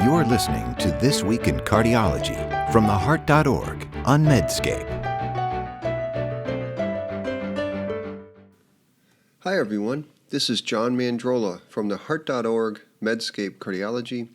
You're listening to This Week in Cardiology from theheart.org on Medscape. Hi everyone, this is John Mandrola from theheart.org Medscape Cardiology,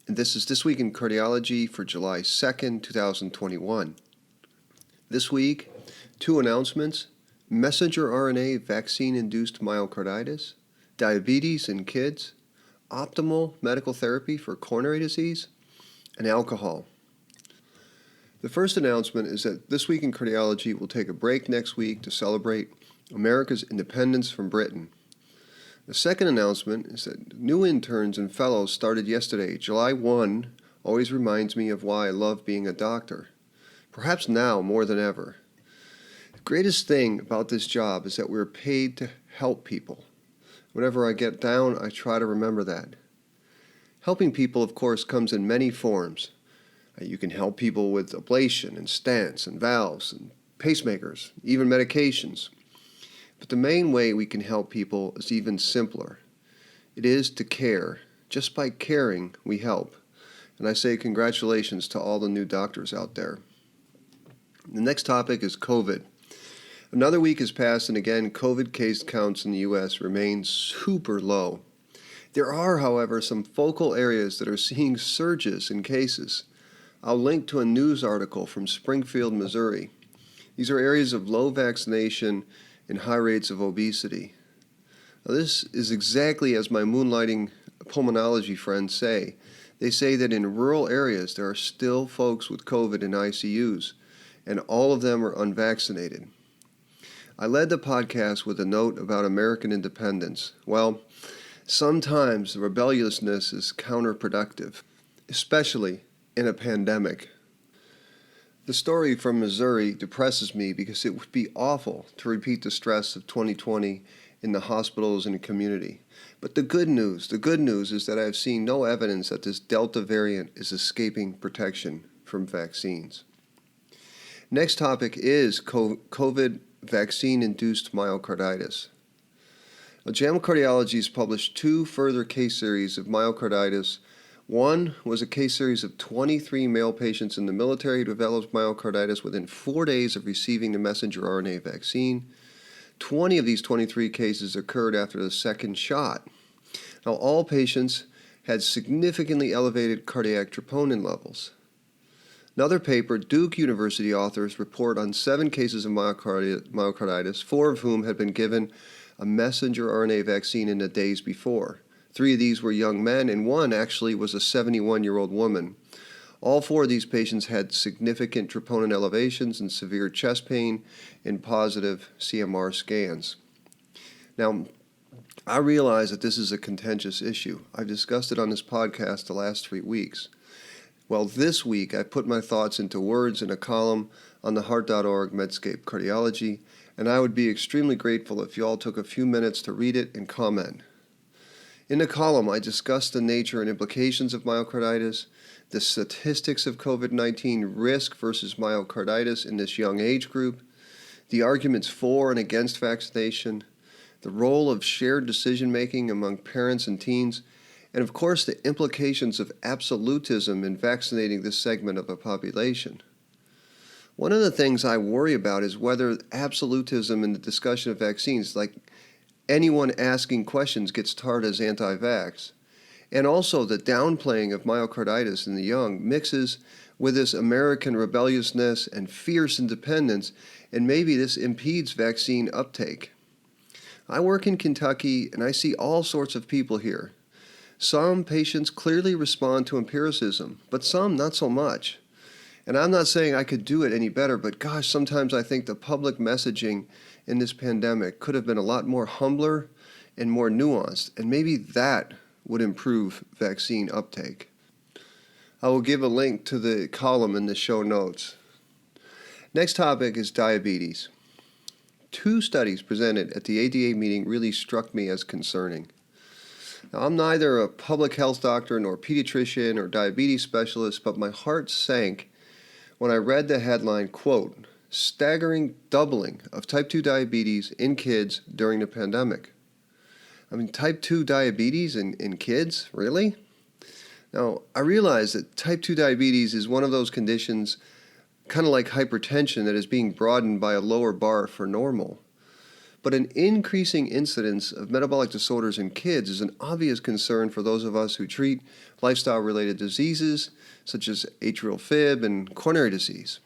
and this is This Week in Cardiology for July 2nd, 2021. This week, two announcements: messenger RNA vaccine-induced myocarditis, diabetes in kids, optimal medical therapy for coronary disease, and alcohol. The first announcement is that This Week in Cardiology will take a break next week to celebrate America's independence from Britain. The second announcement is that new interns and fellows started yesterday. July 1 always reminds me of why I love being a doctor, perhaps now more than ever. The greatest thing about this job is that we're paid to help people. Whenever I get down, I try to remember that. Helping people, of course, comes in many forms. You can help people with ablation and stents and valves and pacemakers, even medications. But the main way we can help people is even simpler. It is to care. Just by caring, we help. And I say congratulations to all the new doctors out there. The next topic is COVID. Another week has passed, and again, COVID case counts in the U.S. remain super low. There are, however, some focal areas that are seeing surges in cases. I'll link to a news article from Springfield, Missouri. These are areas of low vaccination and high rates of obesity. Now, this is exactly as my moonlighting pulmonology friends say. They say that in rural areas there are still folks with COVID in ICUs, and all of them are unvaccinated. I led the podcast with a note about American independence. Well, sometimes rebelliousness is counterproductive, especially in a pandemic. The story from Missouri depresses me because it would be awful to repeat the stress of 2020 in the hospitals and the community. But the good news is that I have seen no evidence that this Delta variant is escaping protection from vaccines. Next topic is COVID vaccine-induced myocarditis. JAMA Cardiology has published two further case series of myocarditis. One was a case series of 23 male patients in the military who developed myocarditis within 4 days of receiving the messenger RNA vaccine. 20 of these 23 cases occurred after the second shot. Now, all patients had significantly elevated cardiac troponin levels. Another paper, Duke University authors report on 7 cases of myocarditis, 4 of whom had been given a messenger RNA vaccine in the days before. 3 of these were young men, and 1 actually was a 71-year-old woman. All 4 of these patients had significant troponin elevations and severe chest pain in positive CMR scans. Now, I realize that this is a contentious issue. I've discussed it on this podcast the last 3 weeks. Well, this week I put my thoughts into words in a column on theheart.org Medscape Cardiology, and I would be extremely grateful if you all took a few minutes to read it and comment. In the column, I discussed the nature and implications of myocarditis, the statistics of COVID-19 risk versus myocarditis in this young age group, the arguments for and against vaccination, the role of shared decision-making among parents and teens, and of course the implications of absolutism in vaccinating this segment of a population. One of the things I worry about is whether absolutism in the discussion of vaccines, like anyone asking questions, gets tarred as anti-vax. And also the downplaying of myocarditis in the young mixes with this American rebelliousness and fierce independence, and maybe this impedes vaccine uptake. I work in Kentucky and I see all sorts of people here. Some patients clearly respond to empiricism, but some not so much. And I'm not saying I could do it any better, but gosh, sometimes I think the public messaging in this pandemic could have been a lot more humbler and more nuanced, and maybe that would improve vaccine uptake. I will give a link to the column in the show notes. Next topic is diabetes. 2 studies presented at the ADA meeting really struck me as concerning. Now, I'm neither a public health doctor nor pediatrician or diabetes specialist, but my heart sank when I read the headline, quote, "Staggering doubling of type 2 diabetes in kids during the pandemic." I mean, type 2 diabetes in kids? Really? Now, I realize that type 2 diabetes is one of those conditions, kind of like hypertension, that is being broadened by a lower bar for normal. But an increasing incidence of metabolic disorders in kids is an obvious concern for those of us who treat lifestyle-related diseases such as atrial fib and coronary disease.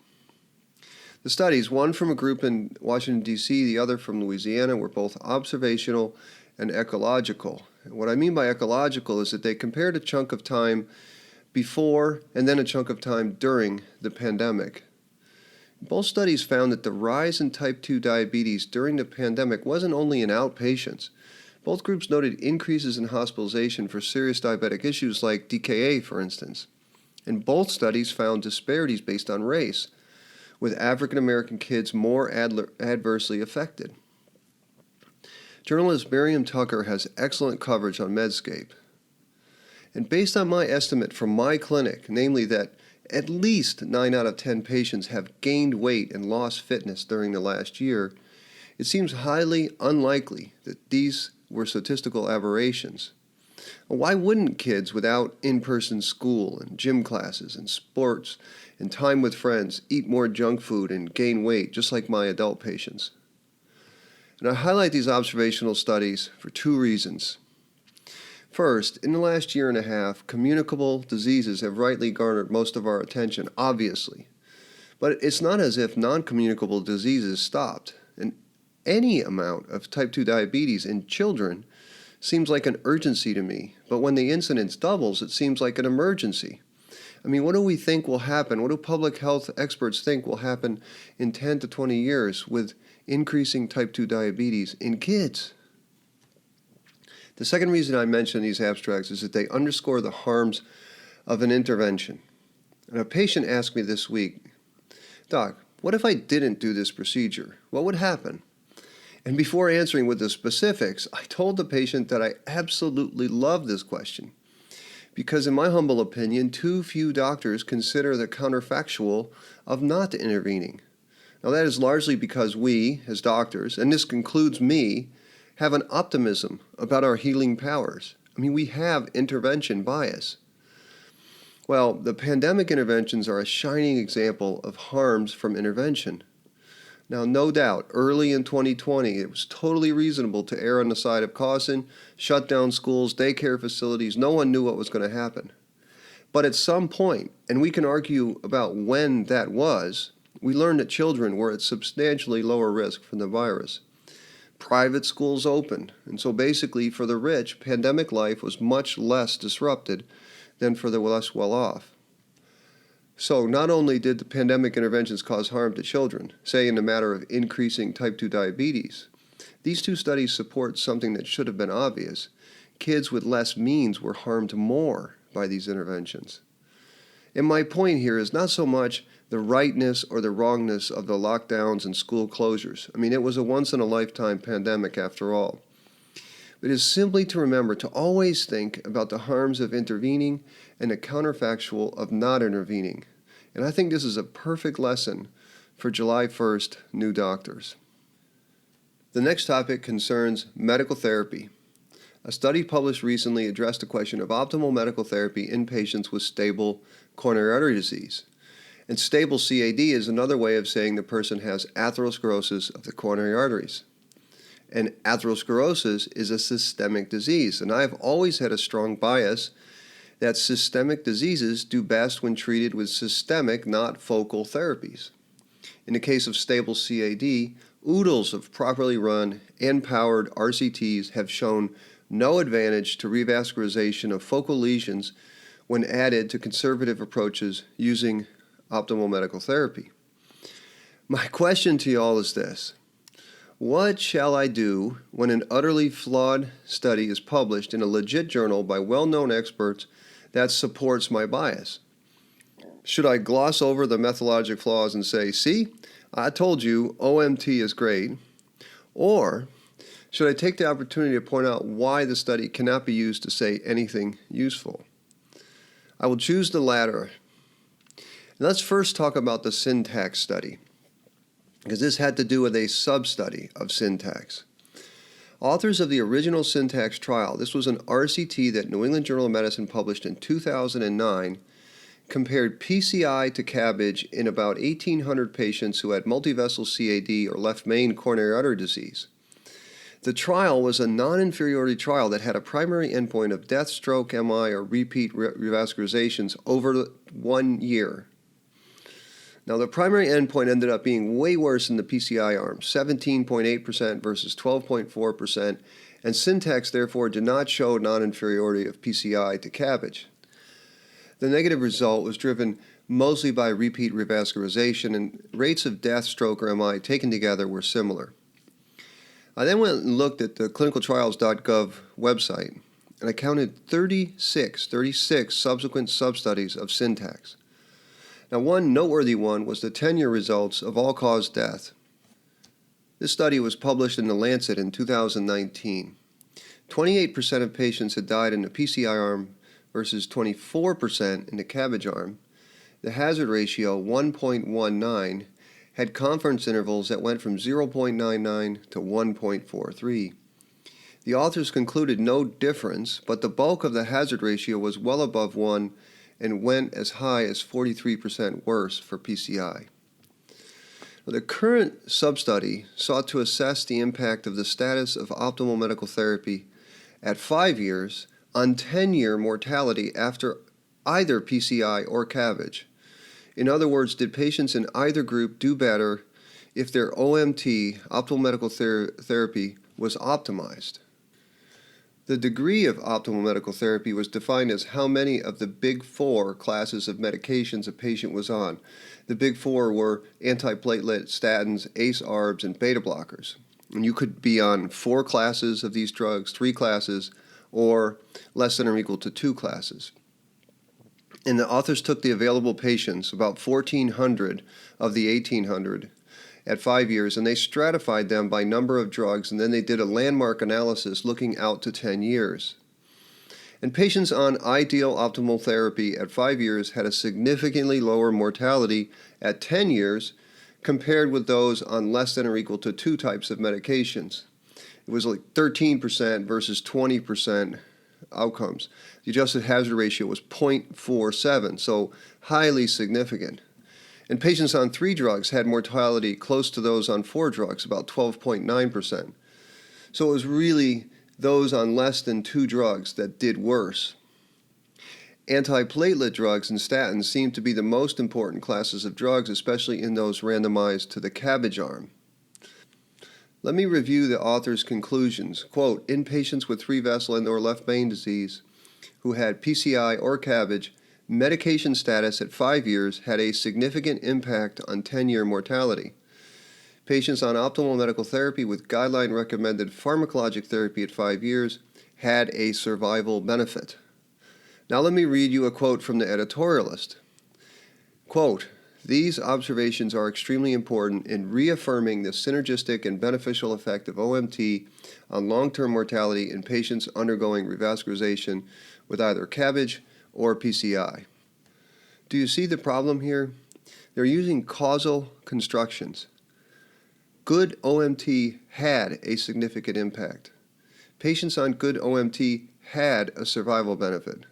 The studies, one from a group in Washington, D.C., the other from Louisiana, were both observational and ecological. And what I mean by ecological is that they compared a chunk of time before and then a chunk of time during the pandemic. Both studies found that the rise in type 2 diabetes during the pandemic wasn't only in outpatients. Both groups noted increases in hospitalization for serious diabetic issues like DKA, for instance. And both studies found disparities based on race, with African American kids more adversely affected. Journalist Miriam Tucker has excellent coverage on Medscape. And based on my estimate from my clinic, namely that at least 9 out of 10 patients have gained weight and lost fitness during the last year, it seems highly unlikely that these were statistical aberrations. Why wouldn't kids without in-person school and gym classes and sports and time with friends eat more junk food and gain weight just like my adult patients? And I highlight these observational studies for 2 reasons. First, in the last year and a half, communicable diseases have rightly garnered most of our attention, obviously. But it's not as if non-communicable diseases stopped. And any amount of type 2 diabetes in children seems like an urgency to me. But when the incidence doubles, it seems like an emergency. I mean, what do we think will happen? What do public health experts think will happen in 10 to 20 years with increasing type 2 diabetes in kids? The second reason I mention these abstracts is that they underscore the harms of an intervention. And a patient asked me this week, "Doc, what if I didn't do this procedure? What would happen?" And before answering with the specifics, I told the patient that I absolutely love this question, because in my humble opinion, too few doctors consider the counterfactual of not intervening. Now that is largely because we, as doctors, and this includes me, have an optimism about our healing powers. I mean, we have intervention bias. Well, the pandemic interventions are a shining example of harms from intervention. Now, no doubt, early in 2020, it was totally reasonable to err on the side of caution, shut down schools, daycare facilities. No one knew what was going to happen. But at some point, and we can argue about when that was, we learned that children were at substantially lower risk from the virus. Private schools opened, and so basically for the rich, pandemic life was much less disrupted than for the less well-off. So not only did the pandemic interventions cause harm to children, say in the matter of increasing type 2 diabetes, these 2 studies support something that should have been obvious. Kids with less means were harmed more by these interventions. And my point here is not so much the rightness or the wrongness of the lockdowns and school closures. I mean, it was a once-in-a-lifetime pandemic after all. It is simply to remember to always think about the harms of intervening and the counterfactual of not intervening. And I think this is a perfect lesson for July 1st new doctors. The next topic concerns medical therapy. A study published recently addressed the question of optimal medical therapy in patients with stable coronary artery disease. And stable CAD is another way of saying the person has atherosclerosis of the coronary arteries. And atherosclerosis is a systemic disease, and I've always had a strong bias that systemic diseases do best when treated with systemic, not focal therapies. In the case of stable CAD, oodles of properly run and powered RCTs have shown no advantage to revascularization of focal lesions when added to conservative approaches using optimal medical therapy. My question to you all is this: what shall I do when an utterly flawed study is published in a legit journal by well-known experts that supports my bias? Should I gloss over the methodologic flaws and say, "See, I told you OMT is great"? Or should I take the opportunity to point out why the study cannot be used to say anything useful? I will choose the latter. Let's first talk about the syntax study, because this had to do with a sub-study of syntax. Authors of the original Syntax trial, this was an RCT that New England Journal of Medicine published in 2009, compared PCI to CABG in about 1,800 patients who had multivessel CAD or left main coronary artery disease. The trial was a non-inferiority trial that had a primary endpoint of death, stroke, MI, or repeat revascularizations over 1 year. Now, the primary endpoint ended up being way worse in the PCI arm, 17.8% versus 12.4%, and Syntax therefore did not show non-inferiority of PCI to CABG. The negative result was driven mostly by repeat revascularization, and rates of death, stroke, or MI taken together were similar. I then went and looked at the clinicaltrials.gov website, and I counted 36 subsequent sub-studies of Syntax. Now, one noteworthy one was the 10-year results of all-cause death. This study was published in The Lancet in 2019. 28% of patients had died in the PCI arm versus 24% in the CABG arm. The hazard ratio, 1.19, had confidence intervals that went from 0.99 to 1.43. The authors concluded no difference, but the bulk of the hazard ratio was well above 1 and went as high as 43% worse for PCI. The current sub-study sought to assess the impact of the status of optimal medical therapy at 5 years on 10-year mortality after either PCI or CABG. In other words, did patients in either group do better if their OMT, optimal medical therapy, was optimized? The degree of optimal medical therapy was defined as how many of the big four classes of medications a patient was on. The big four were antiplatelet, statins, ACE, ARBs, and beta blockers. And you could be on 4 classes of these drugs, 3 classes, or less than or equal to 2 classes. And the authors took the available patients, about 1,400 of the 1,800, at 5 years, and they stratified them by number of drugs, and then they did a landmark analysis looking out to 10 years. And patients on ideal optimal therapy at 5 years had a significantly lower mortality at 10 years compared with those on less than or equal to 2 types of medications. It was like 13% versus 20% outcomes. The adjusted hazard ratio was 0.47, so highly significant. And patients on 3 drugs had mortality close to those on 4 drugs, about 12.9%. So it was really those on less than 2 drugs that did worse. Antiplatelet drugs and statins seem to be the most important classes of drugs, especially in those randomized to the CABG arm. Let me review the author's conclusions. Quote, in patients with 3-vessel and/or left main disease who had PCI or CABG, medication status at 5 years had a significant impact on 10-year mortality. Patients on optimal medical therapy with guideline-recommended pharmacologic therapy at 5 years had a survival benefit. Now let me read you a quote from the editorialist. Quote, these observations are extremely important in reaffirming the synergistic and beneficial effect of OMT on long-term mortality in patients undergoing revascularization with either CABG or PCI. Do you see the problem here? They're using causal constructions. Good OMT had a significant impact. Patients on good OMT had a survival benefit.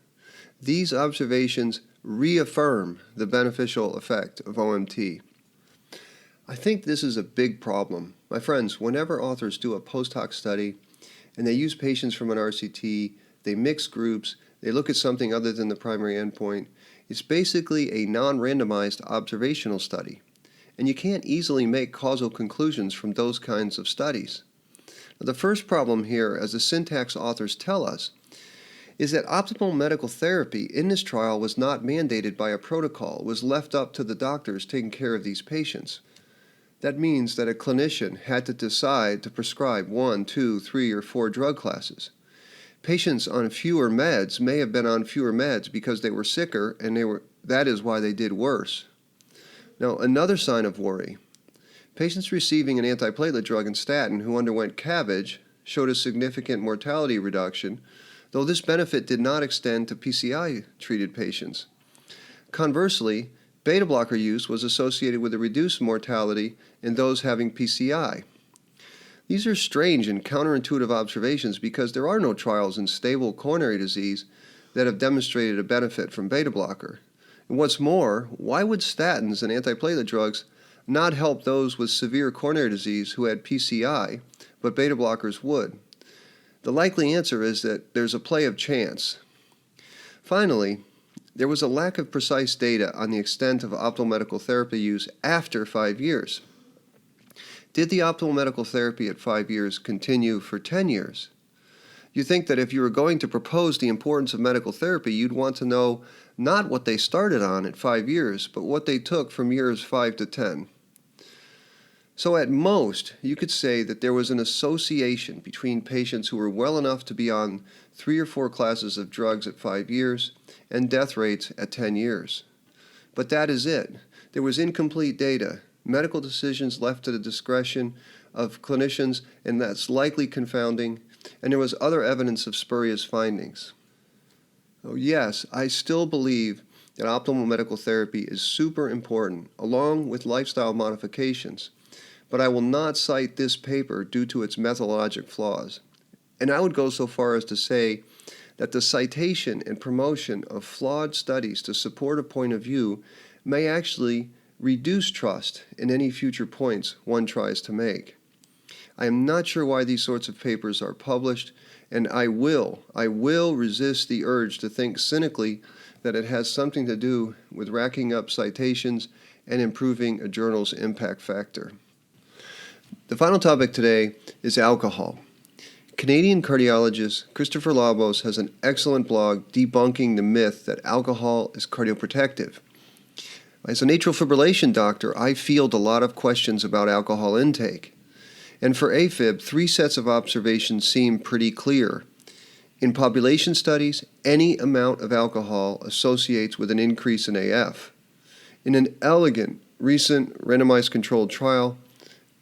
These observations reaffirm the beneficial effect of OMT. I think this is a big problem. My friends, whenever authors do a post hoc study and they use patients from an RCT, they mix groups, they look at something other than the primary endpoint, it's basically a non-randomized observational study. And you can't easily make causal conclusions from those kinds of studies. Now, the first problem here, as the Syntax authors tell us, is that optimal medical therapy in this trial was not mandated by a protocol. It was left up to the doctors taking care of these patients. That means that a clinician had to decide to prescribe 1, 2, 3, or 4 drug classes. Patients on fewer meds may have been on fewer meds because they were sicker, and that is why they did worse. Now, another sign of worry. Patients receiving an antiplatelet drug and statin who underwent CABG showed a significant mortality reduction, though this benefit did not extend to PCI-treated patients. Conversely, beta blocker use was associated with a reduced mortality in those having PCI. These are strange and counterintuitive observations because there are no trials in stable coronary disease that have demonstrated a benefit from beta blocker. And what's more, why would statins and antiplatelet drugs not help those with severe coronary disease who had PCI, but beta blockers would? The likely answer is that there's a play of chance. Finally, there was a lack of precise data on the extent of optimal medical therapy use after 5 years. Did the optimal medical therapy at 5 years continue for 10 years? You think that if you were going to propose the importance of medical therapy, you'd want to know not what they started on at 5 years, but what they took from years 5 to 10. So at most, you could say that there was an association between patients who were well enough to be on 3 or 4 classes of drugs at 5 years and death rates at 10 years. But that is it. There was incomplete data, medical decisions left to the discretion of clinicians, and that's likely confounding, and there was other evidence of spurious findings. Oh, yes, I still believe that optimal medical therapy is super important, along with lifestyle modifications, but I will not cite this paper due to its methodologic flaws. And I would go so far as to say that the citation and promotion of flawed studies to support a point of view may actually reduce trust in any future points one tries to make. I am not sure why these sorts of papers are published, and I will resist the urge to think cynically that it has something to do with racking up citations and improving a journal's impact factor. The final topic today is alcohol. Canadian cardiologist Christopher Labos has an excellent blog debunking the myth that alcohol is cardioprotective. As an atrial fibrillation doctor, I field a lot of questions about alcohol intake. And for AFib, 3 sets of observations seem pretty clear. In population studies, any amount of alcohol associates with an increase in AF. In an elegant, recent randomized controlled trial,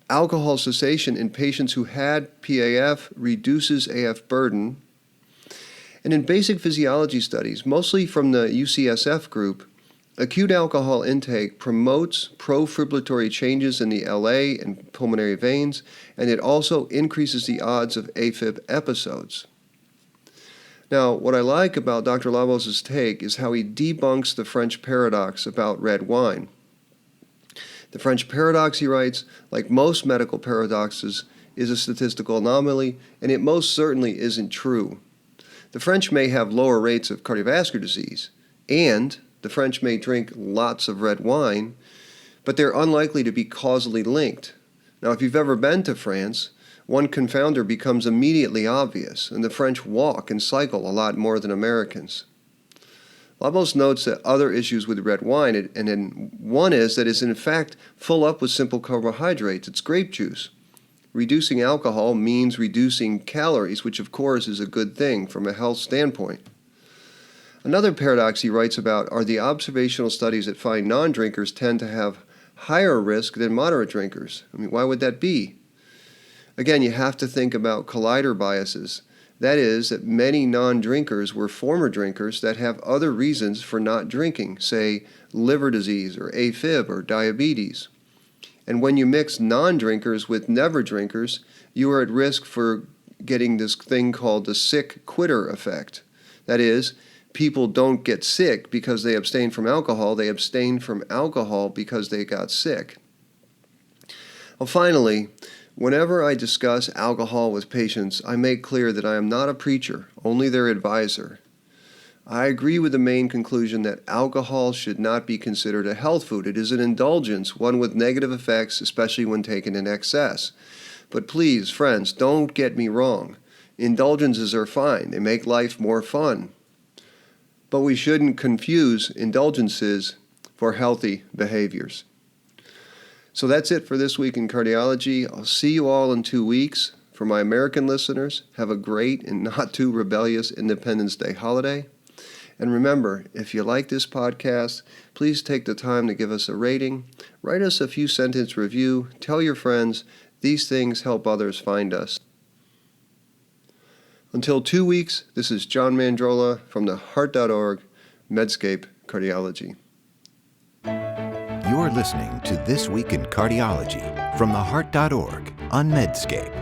alcohol cessation in patients who had PAF reduces AF burden. And in basic physiology studies, mostly from the UCSF group, acute alcohol intake promotes profibrillatory changes in the LA and pulmonary veins, and it also increases the odds of AFib episodes. Now, what I like about Dr. Labos' take is how he debunks the French paradox about red wine. The French paradox, he writes, like most medical paradoxes, is a statistical anomaly, and it most certainly isn't true. The French may have lower rates of cardiovascular disease, and the French may drink lots of red wine, but they're unlikely to be causally linked. Now, if you've ever been to France, one confounder becomes immediately obvious, and the French walk and cycle a lot more than Americans. Labos notes that other issues with red wine, and then one is that it's in fact full up with simple carbohydrates. It's grape juice. Reducing alcohol means reducing calories, which of course is a good thing from a health standpoint. Another paradox he writes about are the observational studies that find non-drinkers tend to have higher risk than moderate drinkers. I mean, why would that be? Again, you have to think about collider biases. That is, that many non-drinkers were former drinkers that have other reasons for not drinking, say liver disease or AFib or diabetes. And when you mix non-drinkers with never drinkers, you are at risk for getting this thing called the sick quitter effect. That is, people don't get sick because they abstain from alcohol, they abstain from alcohol because they got sick. Well, finally, whenever I discuss alcohol with patients, I make clear that I am not a preacher, only their advisor. I agree with the main conclusion that alcohol should not be considered a health food. It is an indulgence, one with negative effects, especially when taken in excess. But please, friends, don't get me wrong. Indulgences are fine. They make life more fun. But we shouldn't confuse indulgences for healthy behaviors. So that's it for this week in cardiology. I'll see you all in 2 weeks. For my American listeners, have a great and not too rebellious Independence Day holiday. And remember, if you like this podcast, please take the time to give us a rating, write us a few sentence review, tell your friends. These things help others find us. Until 2 weeks, this is John Mandrola from the Heart.org Medscape Cardiology. You're listening to This Week in Cardiology from the Heart.org on Medscape.